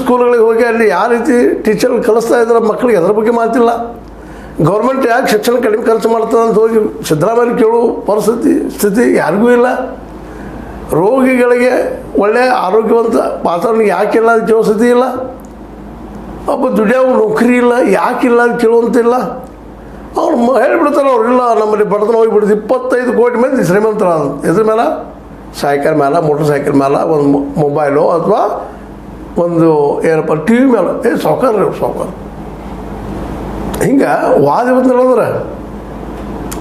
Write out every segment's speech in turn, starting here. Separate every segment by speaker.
Speaker 1: ಸ್ಕೂಲ್ಗಳಿಗೆ ಹೋಗಿ ಅಲ್ಲಿ ಯಾವ ರೀತಿ ಟೀಚರ್ ಕಲಿಸ್ತಾ ಇದ್ದಾರೆ ಮಕ್ಕಳಿಗೆ ಅದರ ಬಗ್ಗೆ ಮಾತಿಲ್ಲ. ಗೌರ್ಮೆಂಟ್ ಯಾಕೆ ಶಿಕ್ಷಣ ಕಡಿಮೆ ಖರ್ಚು ಮಾಡ್ತದೆ ಅಂತ ಹೋಗಿ ಸಿದ್ದರಾಮಯ್ಯ ಕೇಳೋ ಸ್ಥಿತಿ ಯಾರಿಗೂ ಇಲ್ಲ. ರೋಗಿಗಳಿಗೆ ಒಳ್ಳೆಯ ಆರೋಗ್ಯವಂತ ವಾತಾವರಣ ಯಾಕಿಲ್ಲ ಅದು ಕೇಳೋ ಸ್ಥಿತಿ ಇಲ್ಲ. ಒಬ್ಬ ದುಡಿಯೋ ನೌಕರಿ ಇಲ್ಲ ಯಾಕಿಲ್ಲ ಅದು ಕೇಳುವಂತಿಲ್ಲ. ಅವ್ರು ಹೇಳಿಬಿಡ್ತಾರೆ, ಅವ್ರಿಲ್ಲ ನಮ್ಮಲ್ಲಿ ಬಡತನ ಹೋಗಿಬಿಡ್ತು. 25 ಕೋಟಿ ಮಂದಿ ಶ್ರೀಮಂತರ ಇದ್ರ ಮೇಲೆ ಸೈಕಲ್ ಮೇಲೆ ಮೋಟ್ರ್ ಸೈಕಲ್ ಮೇಲೆ ಒಂದು ಮೊಬೈಲು ಅಥವಾ ಒಂದು ಏನಪ್ಪ ಟಿ ವಿ ಮೇಲೆ ಸಾವ್ಕಾರ ಹಿಂಗೆ ವಾದ ಇವತ್ತು ಹೇಳಿದ್ರೆ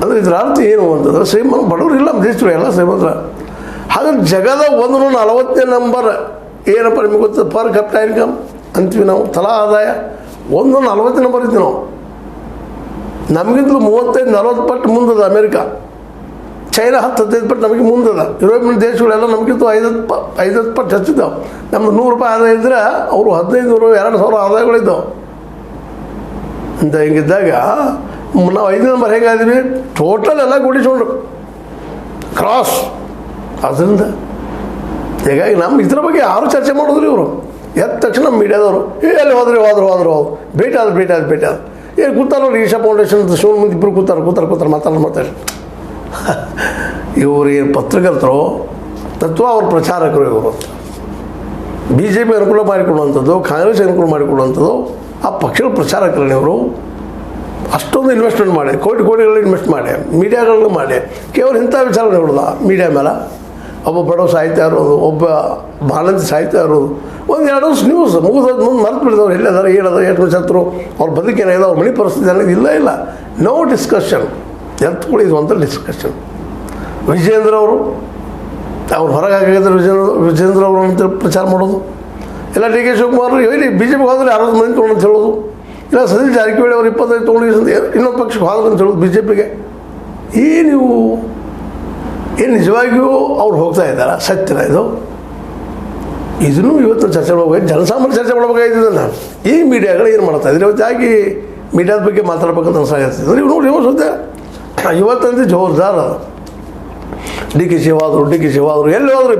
Speaker 1: ಅಂದರೆ ಇದ್ರ ಅರ್ಥ ಏನು ಅಂತಂದ್ರೆ ಶ್ರೀಮಂತ ಬಡವರು ಇಲ್ಲ ನಮ್ಮ ದೇಶಗಳು ಎಲ್ಲ ಶ್ರೀಮಂತರ. ಹಾಗಾದ್ರೆ ಜಗದ 140ನೇ ನಂಬರ್ ಏನಪ್ಪ ನಿಮಗೆ ಗೊತ್ತು ಪರ್ ಕ್ಯಾಪಿಟಲ್ ಇನ್ಕಮ್ ಅಂತೀವಿ ನಾವು, ತಲಾ ಆದಾಯ 140 ನಂಬರ್ ಇದ್ದೀವಿ ನಾವು. ನಮಗಿಂತಲೂ 35-40 ಪಟ್ಟು ಮುಂದದ ಅಮೇರಿಕಾ, ಚೈನಾ 10-15 ಪಟ್ಟು ನಮಗೆ ಮುಂದದ. ಯುರೋಪಿಯನ್ ದೇಶಗಳೆಲ್ಲ ನಮಗಿಂತ 5-10 ಪಟ್ಟು ಹೆಚ್ಚಿದ್ದಾವೆ. ನಮ್ದು ₹100 ಆದಾಯ ಇದ್ದರೆ ಅವರು 1500-2000 ಆದಾಯಗಳಿದ್ದಾವೆ ಅಂತ. ಹಿಂಗಿದ್ದಾಗ ನಾವು 5 ನಂಬರ್ ಹೇಗಾದೀವಿ ಟೋಟಲ್ ಎಲ್ಲ ಕೂಡಿಸ್ಕೊಂಡ್ರು ಕ್ರಾಸ್. ಅದರಿಂದ ಹೀಗಾಗಿ ನಮ್ಮ ಇದ್ರ ಬಗ್ಗೆ ಯಾರು ಚರ್ಚೆ ಮಾಡಿದ್ರು ಇವರು ಎದ್ದ ತಕ್ಷಣ ಮೀಡಿಯಾದವರು ಎಲ್ಲಿ ಹೋದ್ರು ಭೇಟಿ ಆದ ಏನು ಕೂತಾರೋ ಈಶಾ ಫೌಂಡೇಶನ್ ಶಿವನ ಮುಂದೆ ಇಬ್ಬರು ಕೂತಾರೆ ಮಾತಾಡಿ ಇವರು ಏನು ಪತ್ರಕರ್ತರು ತತ್ವ ಅವ್ರ ಪ್ರಚಾರಕರು ಇವರು. BJP ಅನುಕೂಲ ಮಾಡಿಕೊಡುವಂಥದ್ದು, ಕಾಂಗ್ರೆಸ್ ಅನುಕೂಲ ಮಾಡಿಕೊಡುವಂಥದ್ದು ಆ ಪಕ್ಷದ ಪ್ರಚಾರಕರನ್ನ ಇವರು. ಅಷ್ಟೊಂದು ಇನ್ವೆಸ್ಟ್ಮೆಂಟ್ ಮಾಡಿ ಕೋಟಿಗಳು ಇನ್ವೆಸ್ಟ್ ಮಾಡಿ ಮೀಡಿಯಾಗಳನ್ನ ಮಾಡಿ ಕೇವಲ ಇಂಥ ವಿಚಾರಗಳು ಹೇಳೋದ ಮೀಡಿಯಾ ಮೇಲೆ. ಒಬ್ಬ ಬಡವ ಸಾಹಿತ್ಯ ಇರೋದು, ಒಬ್ಬ ಬಾಣಂತಿ ಸಾಹಿತ್ಯ ಇರೋದು, 1-2 ವರ್ಷ ನ್ಯೂಸ್ ಮುಗಿದೋದು ಮುಂದೆ ಮರೆತು ಬಿಡಿದವ್ರು ಎಲ್ಲದಾರ ಏನದ ಎಷ್ಟು ಸತ್ರು ಅವ್ರ ಬದುಕೇನಾಗಿದೆ ಅವ್ರ ಮನೆ ಪರಿಸ್ಥಿತಿ ಅನ್ನೋದು ಇಲ್ಲ. ನೋ ಡಿಸ್ಕಷನ್ ಎತ್ಕೊಳ್ಳಿದು ಅಂತ ಡಿಸ್ಕಷನ್. ವಿಜೇಂದ್ರ ಅವರು ಅವ್ರು ಹೊರಗೆ ಹಾಕಿದ್ರೆ ವಿಜೇಂದ್ರ ಅವರು ಅಂತ ಪ್ರಚಾರ ಮಾಡೋದು. ಇಲ್ಲ DK ಶಿವಕುಮಾರ್ ಹೇಳಿ BJP ಹೋದ್ರೆ 60 ಮಂದಿ ತೊಗೊಂಡು ಅಂತ ಹೇಳೋದು. ಇಲ್ಲ ಸತೀಶ್ ಜಾರಕಿಹೊಳಿ ಅವರು 25 ತೊಗೊಂಡು ಇನ್ನೊಂದು ಪಕ್ಷಕ್ಕೆ ಹೋದ್ರೆ ಅಂತ ಹೇಳೋದು BJPಗೆ. ನೀವು ಏನು ನಿಜವಾಗಿಯೂ ಅವ್ರು ಹೋಗ್ತಾ ಇದ್ದಾರೆ ಸತ್ಯನ ಇದನ್ನು ಇವತ್ತು ಚರ್ಚೆ ಮಾಡಬೇಕು, ಜನಸಾಮಾನ್ಯ ಚರ್ಚೆ ಮಾಡಬೇಕಾಗಿದ್ದನ್ನು. ಈ ಮೀಡಿಯಾಗಳು ಏನು ಮಾಡ್ತಾ ಇದ್ದಾರೆ ಇವತ್ತು ಯಾಕೆ ಮೀಡಿಯಾದ ಬಗ್ಗೆ ಮಾತಾಡ್ಬೇಕಂತ ಅನ್ಸಾಗಿರ್ತಿದ್ರು. ಇವು ನೋಡಿ ಇವತ್ತು ಇವತ್ತಂದ್ರೆ ಜೋರ್ದಾರ್ DK ಶಿವಾದರು ಎಲ್ಲಿ ಹೋದ್ರು